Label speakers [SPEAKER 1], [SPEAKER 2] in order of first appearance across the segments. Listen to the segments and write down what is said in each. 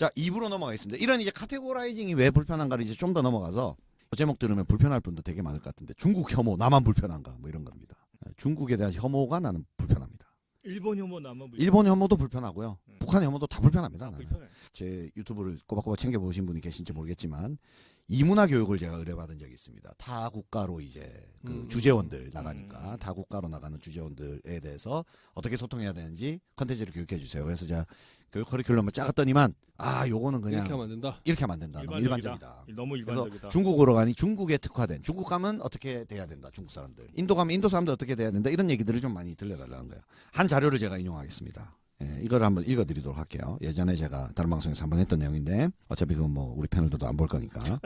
[SPEAKER 1] 자, 2부로 넘어가겠습니다. 이런 이제 카테고라이징이 왜 불편한가를 이제 좀 더 넘어가서 제목 들으면 불편할 분도 되게 많을 것 같은데 중국 혐오 나만 불편한가 뭐 이런 겁니다. 중국에 대한 혐오가 나는 불편합니다.
[SPEAKER 2] 일본 혐오 남은
[SPEAKER 1] 일본 혐오도 불편하고요. 북한 혐오도 다 불편합니다. 나는.
[SPEAKER 2] 불편해.
[SPEAKER 1] 제 유튜브를 꼬박꼬박 챙겨보신 분이 계신지 모르겠지만 이문화 교육을 제가 의뢰받은 적이 있습니다. 타 국가로 이제 그 주재원들 나가니까 타 국가로 나가는 주재원들에 대해서 어떻게 소통해야 되는지 컨텐츠를 교육해 주세요. 그래서 제가 교육 커리큘럼을 짜갔더니만 요거는 그냥
[SPEAKER 3] 이렇게 하면 안 된다.
[SPEAKER 1] 이렇게 하면 안 된다. 너무 일반적이다.
[SPEAKER 2] 너무
[SPEAKER 1] 그래서
[SPEAKER 2] 일반적이다.
[SPEAKER 1] 중국으로 가니 중국에 특화된 중국 가면 어떻게 돼야 된다. 중국 사람들. 인도 가면 인도 사람들 어떻게 돼야 된다. 이런 얘기들을 좀 많이 들려달라는 거예요. 한 자료를 제가 인용하겠습니다. 예, 이걸 한번 읽어드리도록 할게요. 예전에 제가 다른 방송에서 한번 했던 내용인데 어차피 그건 뭐 우리 패널들도 안 볼 거니까.
[SPEAKER 2] 난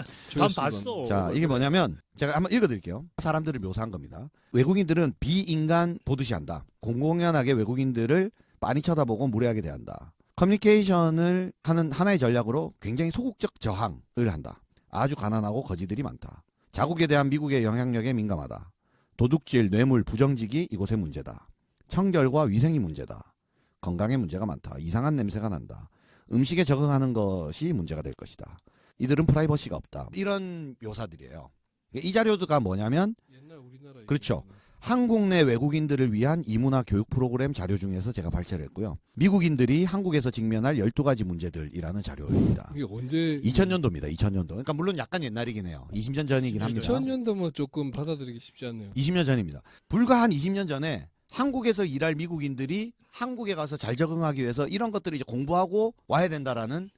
[SPEAKER 2] 봤어.
[SPEAKER 1] 자, 이게 뭐냐면 제가 한번 읽어드릴게요. 사람들을 묘사한 겁니다. 외국인들은 비인간 보듯이 한다. 공공연하게 외국인들을 빤히 쳐다보고 무례하게 대한다. 커뮤니케이션을 하는 하나의 전략으로 굉장히 소극적 저항을 한다. 아주 가난하고 거지들이 많다. 자국에 대한 미국의 영향력에 민감하다. 도둑질, 뇌물, 부정직이 이곳의 문제다. 청결과 위생이 문제다. 건강에 문제가 많다. 이상한 냄새가 난다. 음식에 적응하는 것이 문제가 될 것이다. 이들은 프라이버시가 없다. 이런 묘사들이에요. 이 자료가 뭐냐면
[SPEAKER 3] 옛날 우리나라
[SPEAKER 1] 그렇죠. 한국 내 외국인들을 위한 이문화 교육 프로그램 자료 중에서 제가 발췌를 했고요. 미국인들이 한국에서 직면할 12가지 문제들이라는 자료입니다.
[SPEAKER 3] 이게 언제
[SPEAKER 1] 2000년도입니다. 2000년도. 그러니까 물론 약간 옛날이긴 해요. 20년 전이긴 합니다.
[SPEAKER 3] 2000년도면 조금 받아들이기 쉽지 않네요.
[SPEAKER 1] 20년 전입니다. 불과 한 20년 전에 한국에서 일할 미국인들이 한국에 가서 잘 적응하기 위해서 이런 것들을 이제 공부하고 와야 된다라는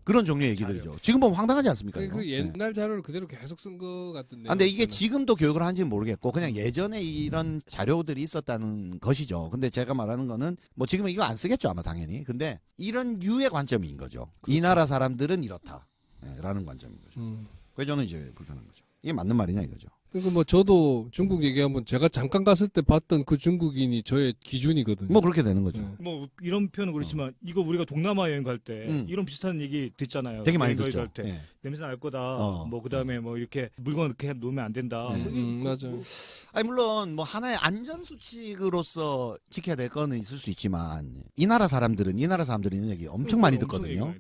[SPEAKER 1] 그런 종류의 얘기들이죠. 지금 보면 황당하지 않습니까?
[SPEAKER 3] 그
[SPEAKER 1] 이거?
[SPEAKER 3] 옛날 자료를 그대로 계속 쓴 거 같은데.
[SPEAKER 1] 근데 이게 지금도 교육을 하는지는 모르겠고 그냥 예전에 이런 자료들이 있었다는 것이죠. 근데 제가 말하는 거는 뭐 지금 이거 안 쓰겠죠 아마 당연히. 근데 이런 류의 관점인 거죠. 이 나라 사람들은 이렇다 라는 관점인 거죠. 그래서 저는 이제 불편한 거죠. 이게 맞는 말이냐 이거죠.
[SPEAKER 3] 그리고 뭐 저도 중국 얘기하면 제가 잠깐 갔을 때 봤던 그 중국인이 저의 기준이거든요.
[SPEAKER 1] 뭐 그렇게 되는 거죠.
[SPEAKER 2] 뭐 이런 표현은 그렇지만 이거 우리가 동남아 여행 갈 때 이런 비슷한 얘기 듣잖아요.
[SPEAKER 1] 되게 많이
[SPEAKER 2] 여행
[SPEAKER 1] 듣죠.
[SPEAKER 2] 갈 때.
[SPEAKER 1] 예.
[SPEAKER 2] 냄새 날 거다. 뭐 그다음에 뭐 이렇게 물건 이렇게 놓으면 안 된다.
[SPEAKER 3] 맞아요.
[SPEAKER 1] 아니 물론 뭐 하나의 안전 수칙으로서 지켜야 될 거는 있을 수 있지만 이 나라 사람들은 이런 얘기 엄청 많이 듣거든요.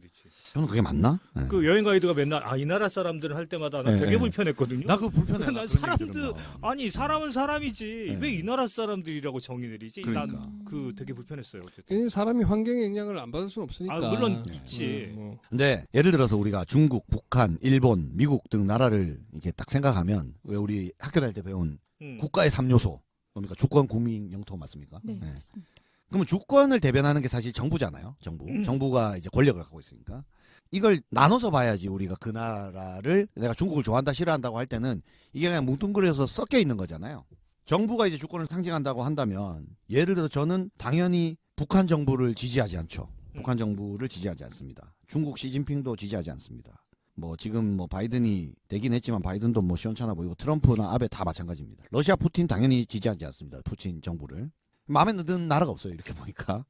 [SPEAKER 1] 저는 그게 맞나? 네.
[SPEAKER 2] 그 여행 가이드가 맨날 이 나라 사람들 할 때마다 나 되게 불편했거든요.
[SPEAKER 1] 나 그거 불편해.
[SPEAKER 2] 난 사람들 아니 사람은 사람이지 왜 이 나라 사람들이라고 정의 내리지?
[SPEAKER 1] 그러니까.
[SPEAKER 2] 난 그 되게 불편했어요. 어쨌든.
[SPEAKER 3] 사람이 환경의 영향을 안 받을 수는 없으니까.
[SPEAKER 2] 물론 있지.
[SPEAKER 1] 근데 예를 들어서 우리가 중국, 북한, 일본, 미국 등 나라를 이렇게 딱 생각하면 왜 우리 학교 다닐 때 배운 국가의 3요소 그러니까 주권, 국민, 영토 맞습니까?
[SPEAKER 4] 네, 맞습니다.
[SPEAKER 1] 그러면 주권을 대변하는 게 사실 정부잖아요. 정부가 이제 권력을 갖고 있으니까. 이걸 나눠서 봐야지 우리가 그 나라를 내가 중국을 좋아한다 싫어한다고 할 때는 이게 그냥 뭉뚱그려서 섞여 있는 거잖아요. 정부가 이제 주권을 상징한다고 한다면 예를 들어 저는 당연히 북한 정부를 지지하지 않죠. 북한 정부를 지지하지 않습니다. 중국 시진핑도 지지하지 않습니다. 뭐 지금 뭐 바이든이 되긴 했지만 바이든도 뭐 시원찮아 보이고 트럼프나 아베 다 마찬가지입니다. 러시아 푸틴 당연히 지지하지 않습니다. 푸틴 정부를. 마음에 드는 나라가 없어요. 이렇게 보니까.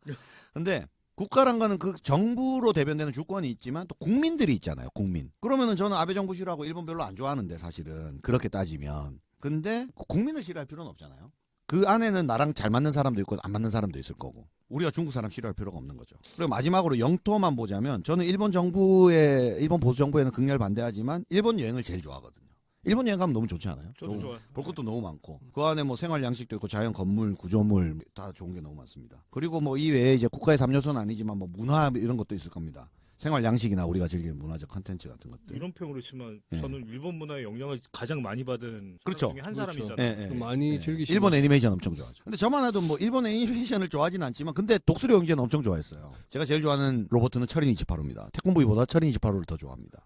[SPEAKER 1] 근데 국가란 거는 그 정부로 대변되는 주권이 있지만 또 국민들이 있잖아요. 국민. 그러면은 저는 아베 정부 싫어하고 일본 별로 안 좋아하는데 사실은 그렇게 따지면. 근데 국민을 싫어할 필요는 없잖아요. 그 안에는 나랑 잘 맞는 사람도 있고 안 맞는 사람도 있을 거고. 우리가 중국 사람 싫어할 필요가 없는 거죠. 그리고 마지막으로 영토만 보자면 저는 일본 보수 정부에는 극렬 반대하지만 일본 여행을 제일 좋아하거든요. 일본 여행 가면 너무 좋지 않아요?
[SPEAKER 2] 저도 좋아요.
[SPEAKER 1] 볼 것도 너무 많고 그 안에 뭐 생활 양식도 있고 자연 건물, 구조물 다 좋은 게 너무 많습니다. 그리고 뭐 이 외에 이제 국가의 3요소는 아니지만 뭐 문화 이런 것도 있을 겁니다. 생활 양식이나 우리가 즐기는 문화적 컨텐츠 같은 것들.
[SPEAKER 2] 이런 표현으로 치면 저는 일본 문화의 영향을 가장 많이 받은
[SPEAKER 1] 그렇죠.
[SPEAKER 2] 사람 중에 한
[SPEAKER 3] 그렇죠.
[SPEAKER 2] 사람이잖아요.
[SPEAKER 3] 많이 즐기시고.
[SPEAKER 1] 일본 애니메이션 엄청 좋아하죠. 근데 저만 해도 뭐 일본 애니메이션을 좋아하진 않지만 근데 독수리 형제는 엄청 좋아했어요. 제가 제일 좋아하는 로봇은 철인 이치파루입니다. 태권브이보다 철인 이치파루를 더 좋아합니다.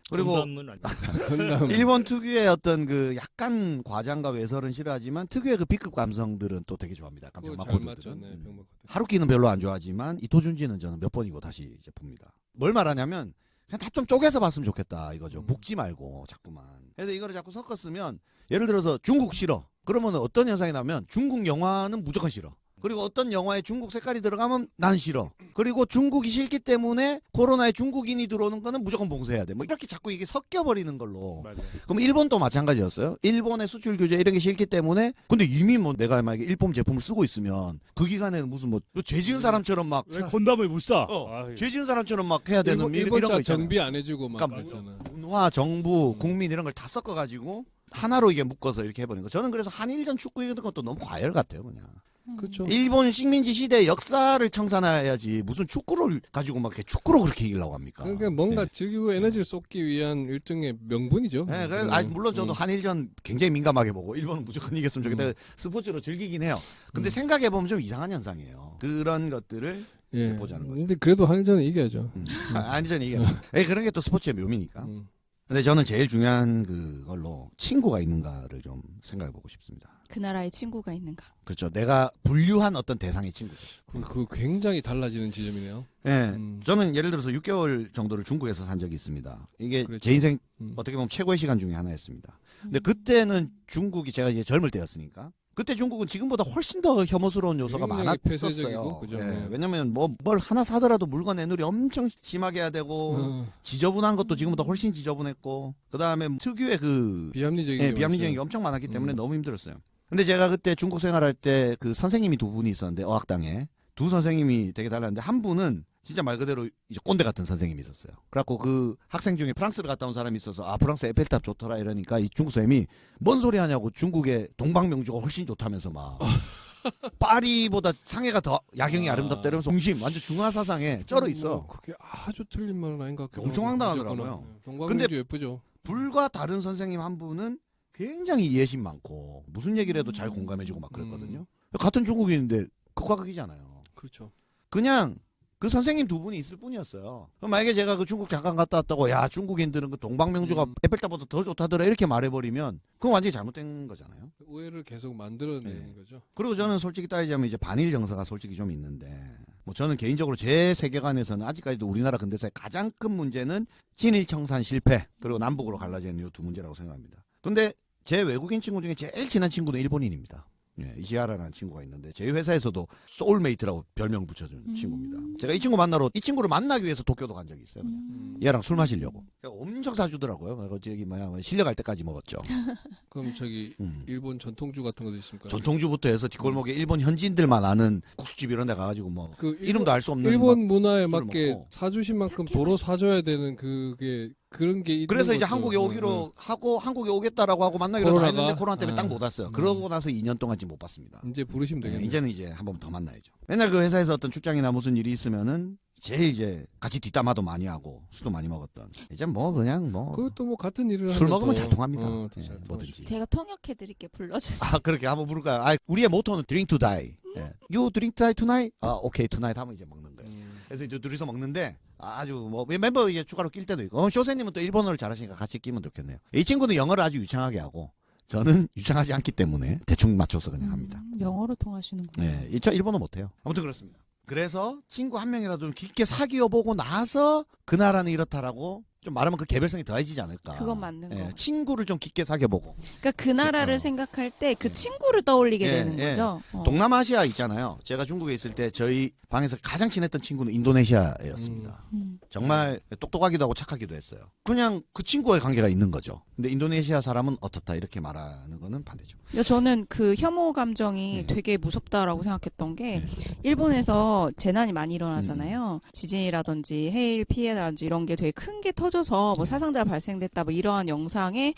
[SPEAKER 1] 그리고 일본 특유의 어떤 그 약간 과장과 외설은 싫어하지만 특유의 그 B급 감성들은 또 되게 좋아합니다. 약간 병마코드들은. 하루키는 별로 안 좋아하지만 이토준지는 저는 몇 번이고 다시 이제 봅니다. 뭘 말하냐면 그냥 다 좀 쪼개서 봤으면 좋겠다 이거죠. 묶지 말고 자꾸만. 그래서 이거를 자꾸 섞었으면 예를 들어서 중국 싫어. 그러면 어떤 현상이 나면 중국 영화는 무조건 싫어. 그리고 어떤 영화에 중국 색깔이 들어가면 난 싫어. 그리고 중국이 싫기 때문에 코로나에 중국인이 들어오는 거는 무조건 봉쇄해야 돼. 뭐 이렇게 자꾸 이게 섞여버리는 걸로.
[SPEAKER 2] 맞아요.
[SPEAKER 1] 그럼 일본도 마찬가지였어요. 일본의 수출 규제 이런 게 싫기 때문에 근데 이미 뭐 내가 만약에 일본 제품을 쓰고 있으면 그 기간에는 무슨 뭐 죄 지은 사람처럼 막
[SPEAKER 2] 왜 건담을 못 사?
[SPEAKER 1] 죄 지은 사람처럼 막 해야 되는
[SPEAKER 3] 일본
[SPEAKER 1] 이런 거
[SPEAKER 3] 차
[SPEAKER 1] 있잖아요.
[SPEAKER 3] 정비 안 해주고 막
[SPEAKER 1] 그러니까
[SPEAKER 3] 그랬잖아.
[SPEAKER 1] 문화, 정부, 국민 이런 걸 다 섞어가지고 하나로 이게 묶어서 이렇게 해버리는 거. 저는 그래서 한일전 축구 이런 것도 너무 과열 같아요, 그냥.
[SPEAKER 3] 그렇죠.
[SPEAKER 1] 일본 식민지 시대의 역사를 청산해야지 무슨 축구를 가지고 막 이렇게 축구로 그렇게 이기려고 합니까?
[SPEAKER 3] 그러니까 뭔가
[SPEAKER 1] 네.
[SPEAKER 3] 즐기고 에너지를 쏟기 위한 일종의 명분이죠.
[SPEAKER 1] 네, 그래서 물론 저도 한일전 굉장히 민감하게 보고 일본은 무조건 이겼으면 좋겠다. 스포츠로 즐기긴 해요. 근데 생각해 보면 좀 이상한 현상이에요. 그런 것들을
[SPEAKER 3] 예.
[SPEAKER 1] 보자는 거죠.
[SPEAKER 3] 근데 그래도 한일전은 이겨야죠.
[SPEAKER 1] 한일전 이게 그런 게 또 스포츠의 묘미니까.
[SPEAKER 3] 음.
[SPEAKER 1] 근데 저는 제일 중요한 그걸로 친구가 있는가를 좀 생각해 보고 싶습니다.
[SPEAKER 4] 그 나라에 친구가 있는가?
[SPEAKER 1] 그렇죠. 내가 분류한 어떤 대상의 친구죠.
[SPEAKER 3] 그 굉장히 달라지는 지점이네요.
[SPEAKER 1] 예. 저는 예를 들어서 6개월 정도를 중국에서 산 적이 있습니다. 이게
[SPEAKER 3] 그렇죠.
[SPEAKER 1] 제 인생
[SPEAKER 3] 음.
[SPEAKER 1] 어떻게 보면 최고의 시간 중에 하나였습니다. 근데 그때는 중국이 제가 이제 젊을 때였으니까 그때 중국은 지금보다 훨씬 더 혐오스러운 요소가
[SPEAKER 3] 굉장히
[SPEAKER 1] 많았었어요.
[SPEAKER 3] 폐쇄적이고, 그죠?
[SPEAKER 1] 예. 왜냐면 뭐 뭘 하나 사더라도 물건 애누리 엄청 심하게 해야 되고 지저분한 것도 지금보다 훨씬 지저분했고 그다음에 특유의 그
[SPEAKER 3] 비합리적인
[SPEAKER 1] 예,
[SPEAKER 3] 게
[SPEAKER 1] 비합리적인 게
[SPEAKER 3] 많죠.
[SPEAKER 1] 엄청 많았기 때문에 너무 힘들었어요. 근데 제가 그때 중국 생활할 때 그 선생님이 두 분이 있었는데 어학당에 두 선생님이 되게 달랐는데 한 분은 진짜 말 그대로 이제 꼰대 같은 선생님이 있었어요. 그래갖고 그 학생 중에 프랑스를 갔다 온 사람이 있어서 아 프랑스 에펠탑 좋더라 이러니까 이 중국 쌤이 뭔 소리 하냐고 중국의 동방명주가 훨씬 좋다면서 막 파리보다 상해가 더 야경이 아름답다 이러면서 중심 완전 중화 사상에 쩔어 있어.
[SPEAKER 3] 그게 아주 틀린 말은 아닌 것 같기도
[SPEAKER 1] 엄청
[SPEAKER 3] 하고,
[SPEAKER 1] 황당하더라고요.
[SPEAKER 3] 어쨌거나. 동방명주 예쁘죠.
[SPEAKER 1] 불과 다른 선생님 한 분은 굉장히 이해심 많고 무슨 얘기를 해도 잘 공감해주고 막 그랬거든요. 같은 중국인인데 극과 극이잖아요.
[SPEAKER 3] 그렇죠.
[SPEAKER 1] 그냥 그 선생님 두 분이 있을 뿐이었어요. 그럼 만약에 제가 그 중국 잠깐 갔다 왔다고 야 중국인들은 그 동방명주가 에펠탑보다 더 좋다더라 이렇게 말해버리면 그건 완전히 잘못된 거잖아요.
[SPEAKER 3] 오해를 계속 만들어내는
[SPEAKER 1] 네.
[SPEAKER 3] 거죠.
[SPEAKER 1] 그리고 저는 솔직히 따지자면 이제 반일 정서가 솔직히 좀 있는데 뭐 저는 개인적으로 제 세계관에서는 아직까지도 우리나라 근대사의 가장 큰 문제는 친일 청산 실패 그리고 남북으로 갈라지는 이 두 문제라고 생각합니다. 근데 제 외국인 친구 중에 제일 친한 친구는 일본인입니다. 예, 이시하라라는 친구가 있는데 저희 회사에서도 소울메이트라고 별명 붙여준 친구입니다. 제가 이 친구 만나러 이 친구를 만나기 위해서 도쿄도 간 적이 있어요. 그냥. 얘랑 술 마시려고. 엄청 사주더라고요. 그래서 저기 실려갈 때까지 먹었죠.
[SPEAKER 3] 그럼 저기 일본 전통주 같은 것도 있습니까?
[SPEAKER 1] 전통주부터 해서 뒷골목에 일본 현지인들만 아는 국수집 이런 데 가가지고 뭐
[SPEAKER 3] 그
[SPEAKER 1] 이름도 알 수 없는
[SPEAKER 3] 일본
[SPEAKER 1] 막
[SPEAKER 3] 문화에
[SPEAKER 1] 술을
[SPEAKER 3] 맞게
[SPEAKER 1] 먹고.
[SPEAKER 3] 사주신 만큼 도로 사줘야 되는 그게 그런 게 있는
[SPEAKER 1] 그래서 이제
[SPEAKER 3] 거죠.
[SPEAKER 1] 한국에 오기로 하고 한국에 오겠다라고 하고 만나기로 다
[SPEAKER 3] 코로나가?
[SPEAKER 1] 했는데 코로나 때문에 딱
[SPEAKER 3] 아.
[SPEAKER 1] 못 왔어요. 그러고 나서 2년 동안 지금 못 봤습니다.
[SPEAKER 3] 이제 부르시면
[SPEAKER 1] 네,
[SPEAKER 3] 되겠네요.
[SPEAKER 1] 이제는 이제 한 번 더 만나야죠. 맨날 그 회사에서 어떤 출장이나 무슨 일이 있으면은 제일 이제 같이 뒷담화도 많이 하고 술도 많이 먹었던. 이제 뭐 그냥 뭐 술
[SPEAKER 3] 그것도 뭐 같은 일을 하면
[SPEAKER 1] 먹으면
[SPEAKER 3] 더,
[SPEAKER 1] 잘 통합니다.
[SPEAKER 3] 더
[SPEAKER 1] 예,
[SPEAKER 3] 잘 통하죠.
[SPEAKER 1] 뭐든지.
[SPEAKER 4] 제가 통역해드릴게 불러주세요.
[SPEAKER 1] 아 그렇게 한번 부를까요? 아 우리의 모토는 drink to die. 예. You drink to die tonight? 아 오케이 tonight 하면 이제 먹는 거예요. 그래서 이제 둘이서 먹는데 아주 뭐 멤버 이제 추가로 낄 때도 있고 쇼세님은 또 일본어를 잘하시니까 같이 끼면 좋겠네요. 이 친구는 영어를 아주 유창하게 하고 저는 유창하지 않기 때문에 대충 맞춰서 그냥 합니다.
[SPEAKER 4] 영어로 통하시는구나.
[SPEAKER 1] 네, 저 일본어 못해요. 아무튼 그렇습니다. 그래서 친구 한 명이라도 좀 깊게 사귀어 보고 나서 그 나라는 이렇다라고 좀 말하면 그 개별성이 더해지지 않을까.
[SPEAKER 4] 그건 맞는 거.
[SPEAKER 1] 친구를 좀 깊게 사귀어 보고.
[SPEAKER 4] 그러니까 그 나라를 생각할 때 그 친구를 떠올리게
[SPEAKER 1] 예,
[SPEAKER 4] 되는
[SPEAKER 1] 예.
[SPEAKER 4] 거죠.
[SPEAKER 1] 동남아시아 있잖아요. 제가 중국에 있을 때 저희 방에서 가장 친했던 친구는 인도네시아였습니다. 정말 똑똑하기도 하고 착하기도 했어요. 그냥 그 친구와의 관계가 있는 거죠. 근데 인도네시아 사람은 어떻다 이렇게 말하는 거는 반대죠.
[SPEAKER 4] 저는 그 혐오 감정이
[SPEAKER 1] 네.
[SPEAKER 4] 되게 무섭다라고 생각했던 게 일본에서 재난이 많이
[SPEAKER 1] 음.
[SPEAKER 4] 일어나잖아요. 지진이라든지 해일 피해라든지 이런 게 되게 큰 게 터져서 뭐 사상자가 발생됐다 뭐 이러한 영상에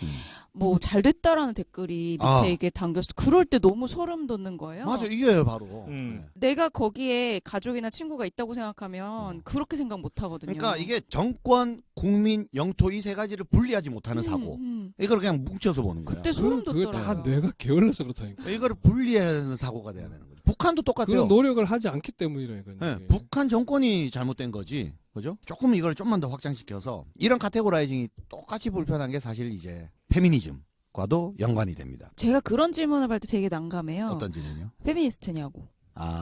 [SPEAKER 4] 뭐 잘 됐다라는 댓글이 밑에
[SPEAKER 1] 아.
[SPEAKER 4] 이게 담겼어. 그럴 때 너무 소름 돋는 거예요.
[SPEAKER 1] 맞아, 이게요 바로. 네.
[SPEAKER 4] 내가 거기에 가족이나 친구가 있다고 생각하면 그렇게 생각 못 하거든요.
[SPEAKER 1] 그러니까 이게 정권, 국민, 영토 이 세 가지를 분리하지 못하는 사고. 이걸 그냥 뭉쳐서 보는 거예요.
[SPEAKER 4] 그때 소름
[SPEAKER 3] 그게
[SPEAKER 4] 돋더라고요.
[SPEAKER 3] 다 뇌가 게을러서 그렇다니까.
[SPEAKER 1] 이거를 분리하는 사고가 돼야 되는 거죠. 북한도 똑같죠.
[SPEAKER 3] 그런 노력을 하지 않기 때문이라니까요.
[SPEAKER 1] 네,
[SPEAKER 3] 이게.
[SPEAKER 1] 북한 정권이 잘못된 거지. 그죠? 조금 이걸 좀만 더 확장시켜서 이런 카테고라이징이 똑같이 불편한 게 사실 이제 페미니즘과도 연관이 됩니다.
[SPEAKER 4] 제가 그런 질문을 받을 때 되게 난감해요.
[SPEAKER 1] 어떤 질문이요?
[SPEAKER 4] 페미니스트냐고.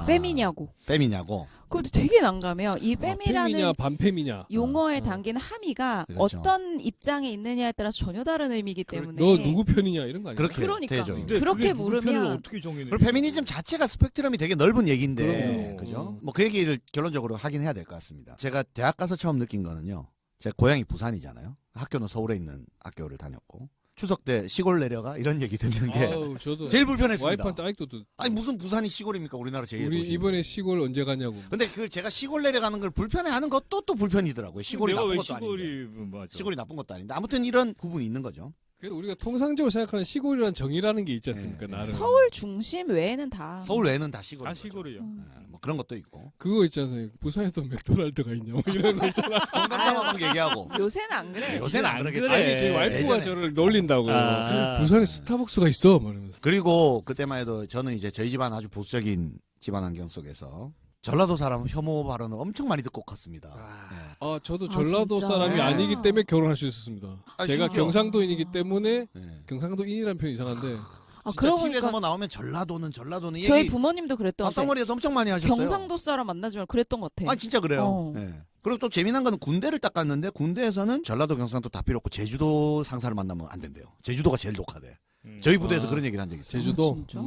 [SPEAKER 4] 뺨이냐고.
[SPEAKER 1] 뺨이냐고.
[SPEAKER 4] 그것도 되게 난감해요. 이 뺨이라는
[SPEAKER 3] 팸이냐 반팸이냐.
[SPEAKER 4] 용어에 담긴 함의가
[SPEAKER 1] 그렇죠.
[SPEAKER 4] 어떤 입장에 있느냐에 따라서 전혀 다른 의미이기 때문에
[SPEAKER 3] 너 누구 편이냐 이런 거 아니야?
[SPEAKER 1] 그렇게
[SPEAKER 4] 그러니까.
[SPEAKER 1] 되죠.
[SPEAKER 2] 근데
[SPEAKER 4] 그렇게
[SPEAKER 2] 그게 누구 편을
[SPEAKER 4] 물으면
[SPEAKER 2] 어떻게 정의해?
[SPEAKER 1] 그리고 페미니즘 자체가 스펙트럼이 되게 넓은 얘기인데,
[SPEAKER 2] 그럼요.
[SPEAKER 1] 그죠? 뭐 그 얘기를 결론적으로 하긴 해야 될 것 같습니다. 제가 대학 가서 처음 느낀 거는요. 제가 고향이 부산이잖아요. 학교는 서울에 있는 학교를 다녔고 추석 때 시골 내려가 이런 얘기 듣는 게
[SPEAKER 3] 아우, 저도
[SPEAKER 1] 제일 불편했습니다.
[SPEAKER 3] 와이프한테 아직도
[SPEAKER 1] 아니 무슨 부산이 시골입니까? 우리나라 제2의
[SPEAKER 3] 우리
[SPEAKER 1] 도시.
[SPEAKER 3] 이번에 시골 언제 가냐고.
[SPEAKER 1] 근데 그 제가 시골 내려가는 걸 불편해하는 것도 또 불편이더라고요. 시골이
[SPEAKER 2] 내가
[SPEAKER 1] 나쁜
[SPEAKER 2] 왜
[SPEAKER 1] 것도 아닌데.
[SPEAKER 2] 시골이 맞아.
[SPEAKER 1] 시골이 나쁜 것도 아닌데 아무튼 이런 구분이 있는 거죠.
[SPEAKER 3] 그래서 우리가 통상적으로 생각하는 시골이라는 정의라는 게 있지 않습니까?
[SPEAKER 1] 네.
[SPEAKER 3] 나름.
[SPEAKER 4] 서울 중심 외에는 다
[SPEAKER 1] 서울 외에는 다 시골.
[SPEAKER 2] 다 시골이요.
[SPEAKER 1] 뭐 그런 것도 있고.
[SPEAKER 3] 그거 있잖아요. 부산에도 맥도날드가 있냐 뭐 이런 거 있잖아.
[SPEAKER 1] 농담삼아 얘기하고.
[SPEAKER 4] 요새는 안 그래.
[SPEAKER 1] 요새는 안
[SPEAKER 2] 안
[SPEAKER 1] 그러겠죠.
[SPEAKER 2] 그래.
[SPEAKER 3] 아니 저희 와이프가
[SPEAKER 1] 예전에.
[SPEAKER 3] 저를 놀린다고.
[SPEAKER 2] 아.
[SPEAKER 3] 부산에 스타벅스가 있어. 말하면서.
[SPEAKER 1] 그리고 그때만 해도 저는 이제 저희 집안 아주 보수적인 집안 환경 속에서 전라도 사람 혐오 발언을 엄청 많이 듣고 컸습니다. 네.
[SPEAKER 3] 아 저도
[SPEAKER 4] 아,
[SPEAKER 3] 전라도
[SPEAKER 4] 진짜?
[SPEAKER 3] 사람이
[SPEAKER 1] 네.
[SPEAKER 3] 아니기 때문에 결혼할 수 있었습니다.
[SPEAKER 1] 아,
[SPEAKER 3] 제가
[SPEAKER 1] 진짜?
[SPEAKER 3] 경상도인이기 때문에
[SPEAKER 1] 네.
[SPEAKER 3] 경상도인이라는 표현 이상한데
[SPEAKER 4] 아,
[SPEAKER 1] 진짜
[SPEAKER 4] 그러고
[SPEAKER 1] TV에서
[SPEAKER 4] 보니까
[SPEAKER 1] 뭐 나오면 전라도는
[SPEAKER 4] 저희
[SPEAKER 1] 얘기
[SPEAKER 4] 부모님도 그랬던 것 같아요.
[SPEAKER 1] 밥상머리에서 엄청 많이 하셨어요.
[SPEAKER 4] 경상도 사람 만나지 말고 그랬던 것 같아.
[SPEAKER 1] 아 진짜 그래요.
[SPEAKER 4] 어.
[SPEAKER 1] 네. 그리고 또 재미난 거는 군대를 딱 갔는데 군대에서는 전라도 경상도 다 필요 없고 제주도 상사를 만나면 안 된대요. 제주도가 제일 독하대. 저희 부대에서
[SPEAKER 3] 아.
[SPEAKER 1] 그런 얘기를 한 적이 있어요.
[SPEAKER 3] 제주도.
[SPEAKER 4] 아, 진짜?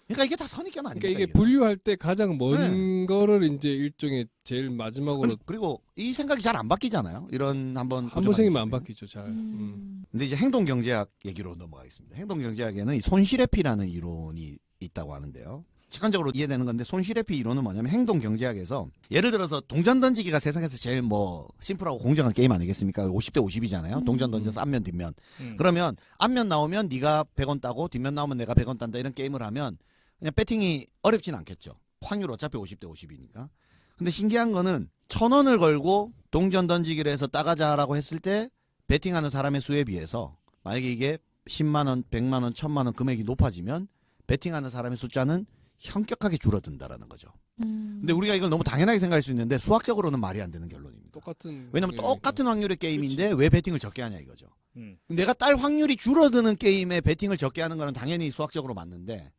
[SPEAKER 1] 그러니까 이게 다 선입견 아닙니까?
[SPEAKER 3] 그러니까 이게 분류할 때 가장 먼
[SPEAKER 1] 네.
[SPEAKER 3] 거를 이제 일종의 제일 마지막으로
[SPEAKER 1] 그리고 이 생각이 잘 안 바뀌잖아요. 이런 한번
[SPEAKER 3] 한 번 생기면 안
[SPEAKER 1] 고정하기
[SPEAKER 3] 바뀌죠. 잘.
[SPEAKER 1] 근데 이제 행동경제학 얘기로 넘어가겠습니다. 행동경제학에는 이 손실회피라는 이론이 있다고 하는데요. 직관적으로 이해되는 건데 손실회피 이론은 뭐냐면 행동경제학에서 예를 들어서 동전 던지기가 세상에서 제일 뭐 심플하고 공정한 게임 아니겠습니까? 50대 50이잖아요. 동전 던져서 앞면 뒷면. 그러면 앞면 나오면 네가 100원 따고 뒷면 나오면 내가 100원 딴다 이런 게임을 하면 그냥 배팅이 어렵진 않겠죠. 확률 어차피 50대 50이니까. 근데 신기한 거는 1,000원을 걸고 동전 던지기를 해서 따가자라고 했을 때 배팅하는 사람의 수에 비해서 만약에 이게 10만 원, 100만 원, 1,000만 원 금액이 높아지면 배팅하는 사람의 숫자는 현격하게 줄어든다라는 거죠. 근데 우리가 이걸 너무 당연하게 생각할 수 있는데 수학적으로는 말이 안 되는 결론입니다.
[SPEAKER 3] 똑같은
[SPEAKER 1] 왜냐면
[SPEAKER 3] 그러니까.
[SPEAKER 1] 똑같은 확률의 게임인데 왜 배팅을 적게 하냐 이거죠.
[SPEAKER 2] 음.
[SPEAKER 1] 내가 딸 확률이 줄어드는 게임에 배팅을 적게 하는 거는 당연히 수학적으로 맞는데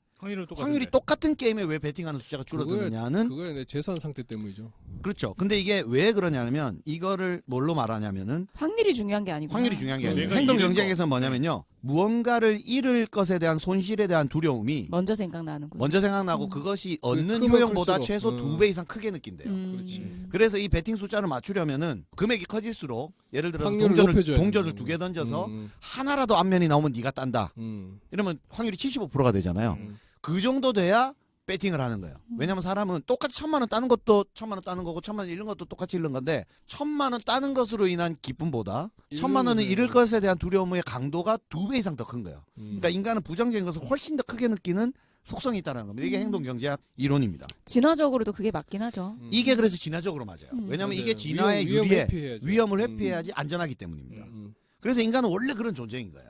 [SPEAKER 1] 확률이 똑같은 게임에 왜 배팅하는 숫자가 줄어드느냐는
[SPEAKER 3] 그거야 내 재산 상태 때문이죠.
[SPEAKER 1] 그렇죠. 근데 이게 왜 그러냐면 이거를 뭘로 말하냐면은
[SPEAKER 4] 확률이 중요한 게 아니고
[SPEAKER 1] 확률이 중요한 게 아니에요.
[SPEAKER 2] 내가
[SPEAKER 1] 행동
[SPEAKER 2] 잃은
[SPEAKER 1] 경제학에서 뭐냐면요. 무언가를 잃을 것에 대한 손실에 대한 두려움이
[SPEAKER 4] 먼저 생각나는군.
[SPEAKER 1] 먼저 생각나고 그것이 얻는
[SPEAKER 3] 크면
[SPEAKER 1] 효용보다
[SPEAKER 3] 클수록.
[SPEAKER 1] 최소 2배 이상 크게 느낀대요.
[SPEAKER 3] 그렇지.
[SPEAKER 1] 그래서 이 배팅 숫자를 맞추려면은 금액이 커질수록 예를 들어서
[SPEAKER 3] 확률을
[SPEAKER 1] 동전을
[SPEAKER 3] 높여줘야
[SPEAKER 1] 동전을
[SPEAKER 3] 되는
[SPEAKER 1] 2개 던져서
[SPEAKER 3] 음,
[SPEAKER 1] 하나라도 앞면이 나오면 네가 딴다. 이러면 확률이 75%가 되잖아요.
[SPEAKER 3] 음.
[SPEAKER 1] 그 정도 돼야 배팅을 하는 거예요. 왜냐면 사람은 똑같이 1,000만 원 따는 것도 1,000만 원 따는 거고 1,000만 원 잃는 것도 똑같이 잃는 건데 1,000만 원 따는 것으로 인한 기쁨보다 1,000만 원을 잃을 것에 대한 두려움의 강도가 2배 이상 더 큰 거예요. 그러니까 인간은 부정적인 것을 훨씬 더 크게 느끼는 속성이 있다는 겁니다. 이게 행동경제학 이론입니다.
[SPEAKER 4] 진화적으로도 그게 맞긴 하죠.
[SPEAKER 1] 이게 그래서 진화적으로 맞아요. 왜냐면
[SPEAKER 3] 맞아요.
[SPEAKER 1] 이게 진화에
[SPEAKER 3] 위험
[SPEAKER 1] 유리해.
[SPEAKER 3] 회피해야죠.
[SPEAKER 1] 위험을 회피해야지 안전하기 때문입니다. 그래서 인간은 원래 그런 존재인 거예요.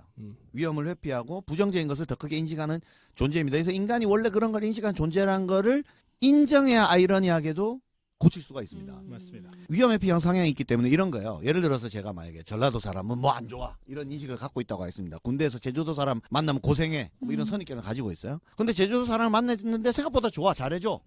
[SPEAKER 1] 위험을 회피하고 부정적인 것을 더 크게 인식하는 존재입니다. 그래서 인간이 원래 그런 걸 인식한 존재라는 거를 인정해야 아이러니하게도 고칠 수가 있습니다.
[SPEAKER 2] 맞습니다.
[SPEAKER 1] 위험 회피형 성향이 있기 때문에 이런 거예요. 예를 들어서 제가 만약에 전라도 사람은 뭐 안 좋아 이런 인식을 갖고 있다고 했습니다. 군대에서 제주도 사람 만나면 고생해 뭐 이런 선입견을 가지고 있어요. 근데 제주도 사람을 만났는데 생각보다 좋아 잘해줘.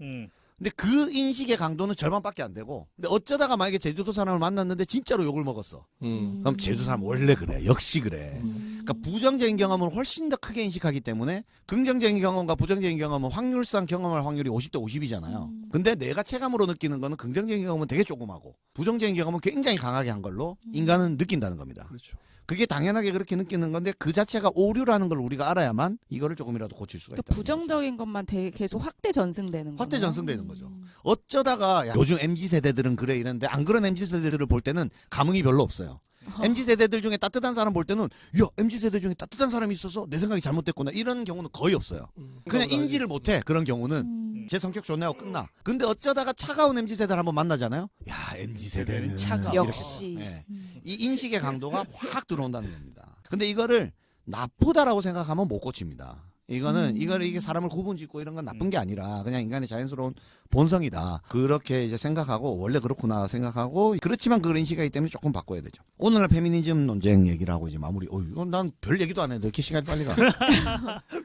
[SPEAKER 1] 근데 그 인식의 강도는 절반밖에 안 되고 근데 어쩌다가 만약에 제주도 사람을 만났는데 진짜로 욕을 먹었어. 그럼 제주도 사람 원래 그래. 역시 그래. 그러니까 부정적인 경험을 훨씬 더 크게 인식하기 때문에 긍정적인 경험과 부정적인 경험은 확률상 경험할 확률이 50대 50이잖아요. 근데 내가 체감으로 느끼는 거는 긍정적인 경험은 되게 조그마고 부정적인 경험은 굉장히 강하게 한 걸로 인간은 느낀다는 겁니다.
[SPEAKER 3] 그렇죠.
[SPEAKER 1] 그게 당연하게 그렇게 느끼는 건데 그 자체가 오류라는 걸 우리가 알아야만 이거를 조금이라도 고칠 수가 있다.
[SPEAKER 4] 그러니까 부정적인 것만 계속 확대 전승되는 거.
[SPEAKER 1] 확대 전승되는 거죠. 어쩌다가 야, 요즘 MZ세대들은 그래 이랬는데 안 그런 MZ세대들을 볼 때는 감흥이 별로 없어요. MZ세대들 중에 따뜻한 사람 볼 때는 야 MZ세대 중에 따뜻한 사람이 있어서 내 생각이 잘못됐구나 이런 경우는 거의 없어요. 그냥 인지를 못해 그런 경우는 제 성격 좋네요 끝나. 근데 어쩌다가 차가운 MZ세대를 한번 만나잖아요. 야 MZ세대는
[SPEAKER 2] 차가워.
[SPEAKER 4] 역시.
[SPEAKER 1] 예. 이 인식의 강도가 확 들어온다는 겁니다. 근데 이거를 나쁘다라고 생각하면 못 고칩니다. 이거는 이게 사람을 구분짓고 이런 건 나쁜 게 아니라 그냥 인간의 자연스러운 본성이다. 그렇게 이제 생각하고 원래 그렇구나 생각하고 그렇지만 그런 인식이기 때문에 조금 바꿔야 되죠. 오늘날 페미니즘 논쟁 얘기를 하고 이제 마무리. 이건 난 별 얘기도 안 했는데 이렇게 시간이 빨리 가.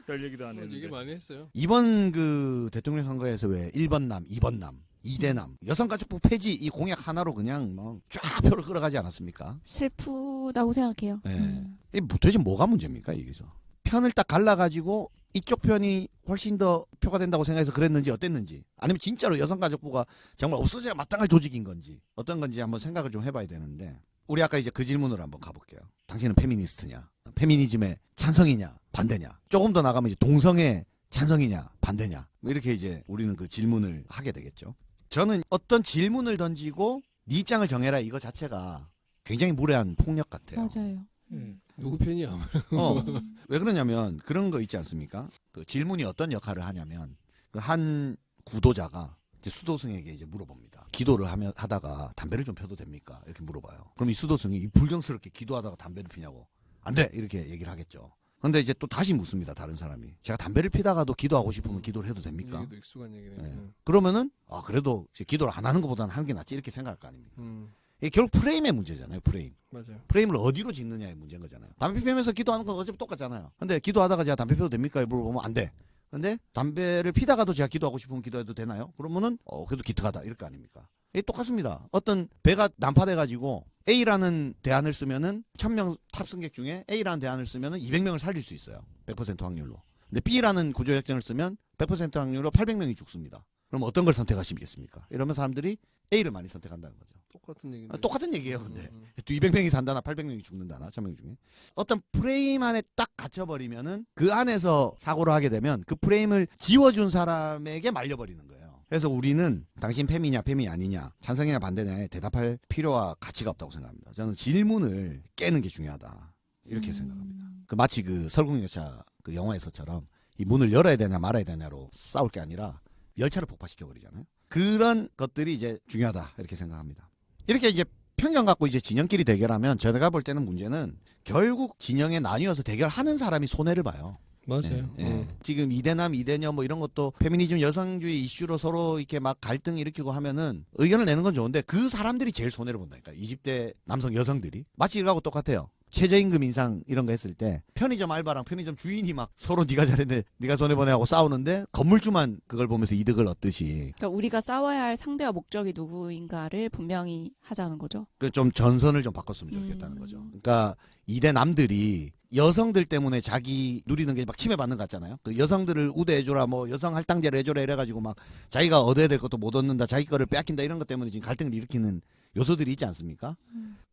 [SPEAKER 2] 별 얘기도 안
[SPEAKER 3] 얘기
[SPEAKER 2] 했는데.
[SPEAKER 3] 많이 했어요.
[SPEAKER 1] 이번 그 대통령 선거에서 왜 1번 남, 2번 남, 2대 남, 여성가족부 폐지 이 공약 하나로 그냥 뭐 쫙 표를 끌어가지 않았습니까?
[SPEAKER 4] 슬프다고 생각해요.
[SPEAKER 1] 네. 이게 도대체 뭐가 문제입니까 여기서? 편을 딱 갈라가지고 이쪽 편이 훨씬 더 표가 된다고 생각해서 그랬는지 어땠는지 아니면 진짜로 여성가족부가 정말 없어져야 마땅할 조직인 건지 어떤 건지 한번 생각을 좀 해봐야 되는데 우리 아까 이제 그 질문으로 한번 가볼게요. 당신은 페미니스트냐? 페미니즘에 찬성이냐? 반대냐? 조금 더 나가면 이제 동성애 찬성이냐? 반대냐? 뭐 이렇게 이제 우리는 그 질문을 하게 되겠죠. 저는 어떤 질문을 던지고 네 입장을 정해라 이거 자체가 굉장히 무례한 폭력 같아요.
[SPEAKER 4] 맞아요.
[SPEAKER 3] 누구 편이야?
[SPEAKER 1] 왜 그러냐면 그런 거 있지 않습니까? 그 질문이 어떤 역할을 하냐면 그 한 구도자가 이제 수도승에게 이제 물어봅니다. 기도를 하다가 담배를 좀 펴도 됩니까? 이렇게 물어봐요. 그럼 이 수도승이 불경스럽게 기도하다가 담배를 피냐고 안 돼! 이렇게 얘기를 하겠죠. 근데 이제 또 다시 묻습니다. 다른 사람이. 제가 담배를 피다가도 기도하고 싶으면 기도를 해도 됩니까?
[SPEAKER 3] 얘기도 익숙한 얘기네.
[SPEAKER 1] 네. 그러면은 그래도 이제 기도를 안 하는 것보다는 하는 게 낫지 이렇게 생각할 거 아닙니까?
[SPEAKER 3] 음,
[SPEAKER 1] 이게 결국 프레임의 문제잖아요. 프레임.
[SPEAKER 3] 맞아요.
[SPEAKER 1] 프레임을 어디로 짓느냐의 문제인 거잖아요. 담배 피우면서 기도하는 건 어차피 똑같잖아요. 근데 기도하다가 제가 담배 피워도 됩니까? 물어보면 안 돼. 근데 담배를 피다가도 제가 기도하고 싶으면 기도해도 되나요? 그러면은 그래도 기특하다 이럴 거 아닙니까? 이게 똑같습니다. 어떤 배가 난파돼가지고 A라는 대안을 쓰면은 1000명 탑승객 중에 A라는 대안을 쓰면은 200명을 살릴 수 있어요. 100% 확률로. 근데 B라는 구조작전을 쓰면 100% 확률로 800명이 죽습니다. 그럼 어떤 걸 선택하시겠습니까? 이러면 사람들이 A를 많이 선택한다는 거죠.
[SPEAKER 3] 똑같은 얘기네.
[SPEAKER 1] 똑같은 얘기예요, 근데. 또 200명이 산다나 800명이 죽는다나 1000명 중에. 어떤 프레임 안에 딱 갇혀버리면은 그 안에서 사고를 하게 되면 그 프레임을 지워준 사람에게 말려버리는 거예요. 그래서 우리는 당신 페미냐 페미 아니냐 찬성이냐 반대냐에 대답할 필요와 가치가 없다고 생각합니다. 저는 질문을 깨는 게 중요하다. 이렇게 생각합니다. 그 마치 그 설국열차 그 영화에서처럼 이 문을 열어야 되냐 말아야 되냐로 싸울 게 아니라 열차를 폭파시켜버리잖아요. 그런 것들이 이제 중요하다 이렇게 생각합니다. 이렇게 이제 편견 갖고 이제 진영끼리 대결하면 제가 볼 때는 문제는 결국 진영에 나뉘어서 대결하는 사람이 손해를 봐요.
[SPEAKER 3] 맞아요.
[SPEAKER 1] 지금 이대남 이대녀 뭐 이런 것도 페미니즘 여성주의 이슈로 서로 이렇게 막 갈등 일으키고 하면은 의견을 내는 건 좋은데 그 사람들이 제일 손해를 본다니까. 20대 남성 여성들이 마치 이거하고 똑같아요. 최저임금 인상 이런 거 했을 때 편의점 알바랑 편의점 주인이 막 서로 네가 잘했네 네가 손해보네 하고 싸우는데 건물주만 그걸 보면서 이득을 얻듯이
[SPEAKER 4] 그러니까 우리가 싸워야 할 상대와 목적이 누구인가를 분명히 하자는 거죠.
[SPEAKER 1] 그 좀 전선을 좀 바꿨으면 좋겠다는 거죠. 그러니까 이대 남들이 여성들 때문에 자기 누리는 게 막 침해받는 것 같잖아요. 그 여성들을 우대해줘라 뭐 여성 할당제를 해줘라 이래가지고 막 자기가 얻어야 될 것도 못 얻는다 자기 거를 빼앗긴다 이런 것 때문에 지금 갈등을 일으키는 요소들이 있지 않습니까?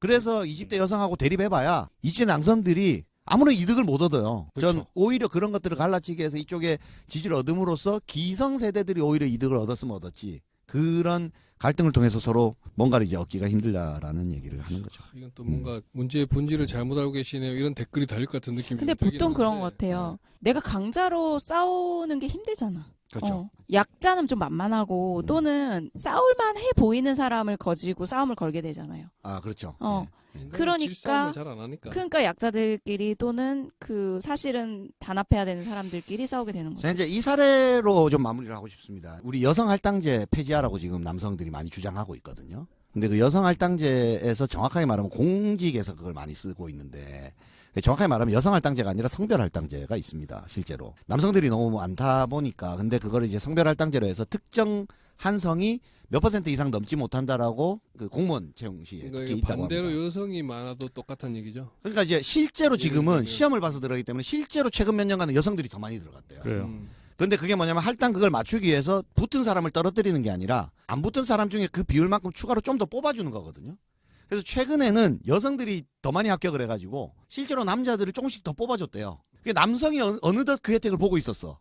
[SPEAKER 1] 그래서 20대 여성하고 대립해봐야 20대 남성들이 아무런 이득을 못 얻어요.
[SPEAKER 3] 그렇죠.
[SPEAKER 1] 전 오히려 그런 것들을 갈라치기 해서 이쪽에 지지를 얻음으로써 기성세대들이 오히려 이득을 얻었으면 얻었지. 그런 갈등을 통해서 서로 뭔가를 이제 얻기가 힘들다라는 얘기를 하는 거죠.
[SPEAKER 3] 이건 또 뭔가 문제의 본질을 잘못 알고 계시네요. 이런 댓글이 달릴 것 같은 느낌이
[SPEAKER 4] 근데
[SPEAKER 3] 좀 들긴
[SPEAKER 4] 보통 그런
[SPEAKER 3] 하는데.
[SPEAKER 4] 것 같아요. 내가 강자로 싸우는 게 힘들잖아.
[SPEAKER 1] 그렇죠.
[SPEAKER 4] 약자는 좀 만만하고 또는 싸울만 해 보이는 사람을 가지고 싸움을 걸게 되잖아요.
[SPEAKER 1] 아 그렇죠.
[SPEAKER 3] 인간은
[SPEAKER 4] 그러니까
[SPEAKER 3] 질싸움을 잘 안 하니까.
[SPEAKER 4] 그러니까 약자들끼리 또는 그 사실은 단합해야 되는 사람들끼리 싸우게 되는 거죠.
[SPEAKER 1] 자, 이제 이 사례로 좀 마무리를 하고 싶습니다. 우리 여성 할당제 폐지하라고 지금 남성들이 많이 주장하고 있거든요. 근데 그 여성 할당제에서 정확하게 말하면 공직에서 그걸 많이 쓰고 있는데 정확하게 말하면 여성 할당제가 아니라 성별 할당제가 있습니다. 실제로. 남성들이 너무 많다 보니까 근데 그거를 이제 성별 할당제로 해서 특정 한 성이 몇 % 이상 넘지 못한다라고 그 공무원 채용 시에
[SPEAKER 3] 그러니까
[SPEAKER 1] 특히
[SPEAKER 3] 이게
[SPEAKER 1] 있다고
[SPEAKER 3] 반대로
[SPEAKER 1] 합니다.
[SPEAKER 3] 여성이 많아도 똑같은 얘기죠.
[SPEAKER 1] 그러니까 이제 실제로 지금은
[SPEAKER 3] 이런
[SPEAKER 1] 시험을 봐서 들어가기 때문에 실제로 최근 몇 년간은 여성들이 더 많이 들어갔대요.
[SPEAKER 2] 그래요.
[SPEAKER 1] 근데 그게 뭐냐면 할당 그걸 맞추기 위해서 붙은 사람을 떨어뜨리는 게 아니라 안 붙은 사람 중에 그 비율만큼 추가로 좀 더 뽑아주는 거거든요. 그래서 최근에는 여성들이 더 많이 합격을 해가지고 실제로 남자들을 조금씩 더 뽑아줬대요. 그게 남성이 어느덧 그 혜택을 보고 있었어.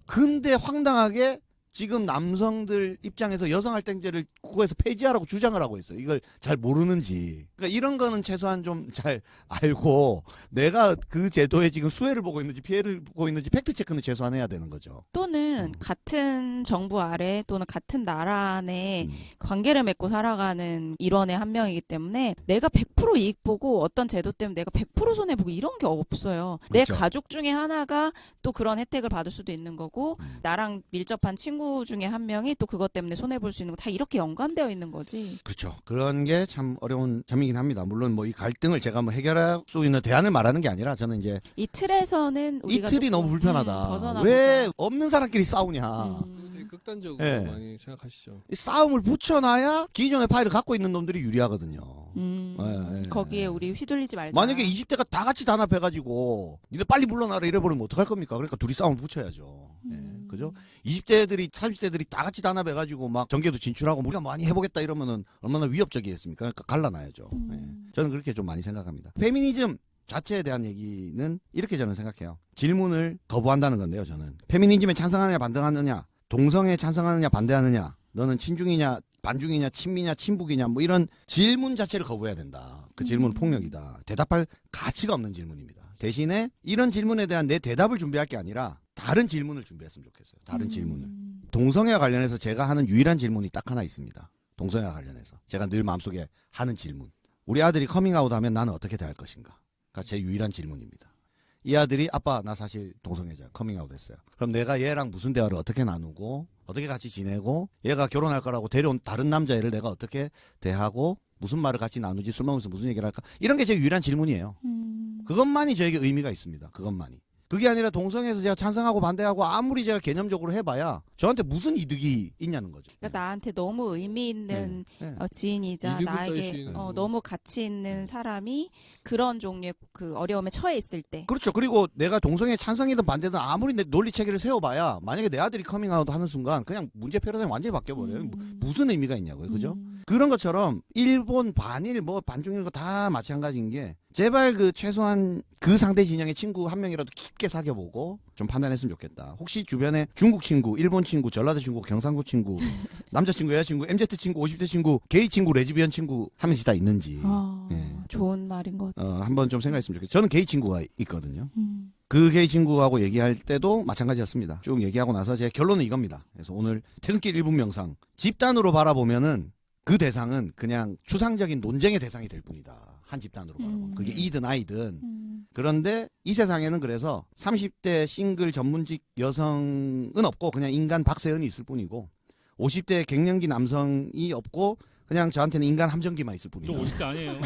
[SPEAKER 1] 근데 황당하게 지금 남성들 입장에서 여성할당제를 국회에서 폐지하라고 주장을 하고 있어요. 이걸 잘 모르는지. 그러니까 이런 거는 최소한 좀 잘 알고 내가 그 제도에 지금 수혜를 보고 있는지 피해를 보고 있는지 팩트 체크는 최소한 해야 되는 거죠.
[SPEAKER 4] 또는 같은 정부 아래 또는 같은 나라 안에 관계를 맺고 살아가는 일원의 한 명이기 때문에 내가 100% 이익 보고 어떤 제도 때문에 내가 100% 손해 보고 이런 게 없어요. 내
[SPEAKER 1] 그렇죠.
[SPEAKER 4] 가족 중에 하나가 또 그런 혜택을 받을 수도 있는 거고 나랑 밀접한 친구 중에 한 명이 또 그것 때문에 손해 볼 수 있는 거 다 이렇게 연관되어 있는 거지.
[SPEAKER 1] 그렇죠. 그런 게 참 어려운 점이긴 합니다. 물론 뭐 이 갈등을 제가 뭐 해결할 수 있는 대안을 말하는 게 아니라 저는 이제
[SPEAKER 4] 이 틀에서는
[SPEAKER 1] 이
[SPEAKER 4] 우리가
[SPEAKER 1] 틀이
[SPEAKER 4] 조금,
[SPEAKER 1] 너무 불편하다.
[SPEAKER 4] 벗어나
[SPEAKER 1] 왜
[SPEAKER 4] 보자.
[SPEAKER 1] 없는 사람끼리 싸우냐.
[SPEAKER 3] 되게 극단적으로
[SPEAKER 1] 예.
[SPEAKER 3] 많이 생각하시죠.
[SPEAKER 1] 이 싸움을 붙여놔야 기존의 파일을 갖고 있는 놈들이 유리하거든요. 예, 예.
[SPEAKER 4] 거기에 우리 휘둘리지 말자.
[SPEAKER 1] 만약에 20대가 다 같이 단합해가지고 니들 빨리 물러나라 이래버리면 어떡할 겁니까? 그러니까 둘이 싸움을 붙여야죠. 예, 그죠? 20대들이 30대들이 다 같이 단합해가지고 막 전개도 진출하고 우리가 많이 해보겠다 이러면은 얼마나 위협적이겠습니까? 그러니까 갈라놔야죠. 예. 저는 그렇게 좀 많이 생각합니다. 페미니즘 자체에 대한 얘기는 이렇게 저는 생각해요. 질문을 거부한다는 건데요. 저는 페미니즘에 찬성하느냐 반대하느냐, 동성애에 찬성하느냐 반대하느냐, 너는 친중이냐 반중이냐 친미냐 친북이냐 뭐 이런 질문 자체를 거부해야 된다. 그 질문은 폭력이다. 대답할 가치가 없는 질문입니다. 대신에 이런 질문에 대한 내 대답을 준비할 게 아니라 다른 질문을 준비했으면 좋겠어요. 다른 질문을. 동성애와 관련해서 제가 하는 유일한 질문이 딱 하나 있습니다. 동성애와 관련해서 제가 늘 마음속에 하는 질문. 우리 아들이 커밍아웃 하면 나는 어떻게 대할 것인가? 가 제 유일한 질문입니다. 이 아들이 아빠 나 사실 동성애자 커밍아웃 했어요. 그럼 내가 얘랑 무슨 대화를 어떻게 나누고 어떻게 같이 지내고 얘가 결혼할 거라고 데려온 다른 남자애를 내가 어떻게 대하고 무슨 말을 같이 나누지 술 먹으면서 무슨 얘기를 할까? 이런 게 제 유일한 질문이에요. 그것만이 저에게 의미가 있습니다. 그것만이. 그게 아니라 동성애에서 제가 찬성하고 반대하고 아무리 제가 개념적으로 해봐야 저한테 무슨 이득이 있냐는 거죠.
[SPEAKER 4] 그러니까 나한테 너무 의미 있는
[SPEAKER 1] 네.
[SPEAKER 4] 지인이자
[SPEAKER 3] 이득을 딸 수
[SPEAKER 4] 나에게
[SPEAKER 3] 있는
[SPEAKER 4] 너무 가치 있는 사람이 그런 종류의 그 어려움에 처해 있을 때
[SPEAKER 1] 그렇죠. 그리고 내가 동성애 찬성이든 반대든 아무리 내 논리 체계를 세워봐야 만약에 내 아들이 커밍아웃 하는 순간 그냥 문제 패러다임이 완전히 바뀌어버려요. 무슨 의미가 있냐고요. 그죠? 그런 것처럼 일본 반일 뭐 반중 이런 거 다 마찬가지인 게 제발 그 최소한 그 상대 진영의 친구 한 명이라도 깊게 사귀어보고 좀 판단했으면 좋겠다. 혹시 주변에 중국 친구, 일본 친구, 전라도 친구, 경상도 친구, 남자친구, 여자친구, MZ 친구, 50대 친구, 게이 친구, 레즈비언 친구 한 명씩 다 있는지 예.
[SPEAKER 4] 좋은 말인 것 같아요.
[SPEAKER 1] 한번 좀 생각했으면 좋겠어요. 저는 게이 친구가 있거든요. 그 게이 친구하고 얘기할 때도 마찬가지였습니다. 쭉 얘기하고 나서 제 결론은 이겁니다. 그래서 오늘 퇴근길 1분 명상. 집단으로 바라보면은 그 대상은 그냥 추상적인 논쟁의 대상이 될 뿐이다. 한 집단으로 바라보면. 그게 이든 아이든. 그런데 이 세상에는 그래서 30대 싱글 전문직 여성은 없고 그냥 인간 박세은이 있을 뿐이고 50대 갱년기 남성이 없고 그냥 저한테는 인간 함정기만 있을
[SPEAKER 2] 저
[SPEAKER 1] 뿐이다.
[SPEAKER 2] 50대 아니에요.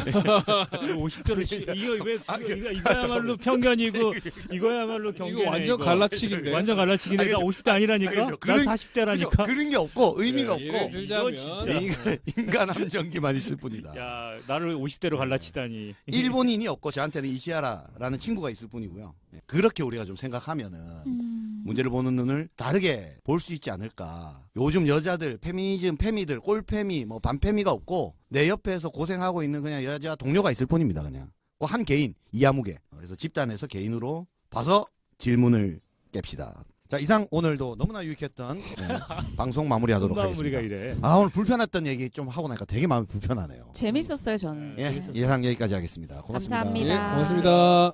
[SPEAKER 2] 50대로 이거 왜 이거야말로 편견이고 이거야말로 경계네.
[SPEAKER 3] 이거 완전 갈라치기인데.
[SPEAKER 2] 완전 갈라치기인데 나 50대 아니라니까.
[SPEAKER 1] 알겠죠.
[SPEAKER 2] 나 40대라니까.
[SPEAKER 1] 그런 게 없고 의미가
[SPEAKER 3] 예를
[SPEAKER 1] 없고
[SPEAKER 3] 들자면
[SPEAKER 2] 이거 진짜.
[SPEAKER 1] 인간 함정기만 있을 뿐이다.
[SPEAKER 2] 야, 나를 50대로 갈라치다니.
[SPEAKER 1] 일본인이 없고 저한테는 이시아라라는 친구가 있을 뿐이고요. 그렇게 우리가 좀 생각하면은 문제를 보는 눈을 다르게 볼 수 있지 않을까. 요즘 여자들 페미니즘 페미들 꼴페미 뭐 반페미가 없고 내 옆에서 고생하고 있는 그냥 여자 동료가 있을 뿐입니다. 그냥 그 한 개인 이아무개. 그래서 집단에서 개인으로 봐서 질문을 깹시다. 자, 이상 오늘도 너무나 유익했던 방송 마무리하도록
[SPEAKER 2] 마무리가
[SPEAKER 1] 하겠습니다.
[SPEAKER 2] 이래.
[SPEAKER 1] 아, 오늘 불편했던 얘기 좀 하고 나니까 되게 마음이 불편하네요.
[SPEAKER 4] 재밌었어요 저는.
[SPEAKER 1] 예,
[SPEAKER 2] 재밌었어요.
[SPEAKER 1] 예상 여기까지 하겠습니다. 고맙습니다.
[SPEAKER 4] 감사합니다.
[SPEAKER 3] 예, 고맙습니다.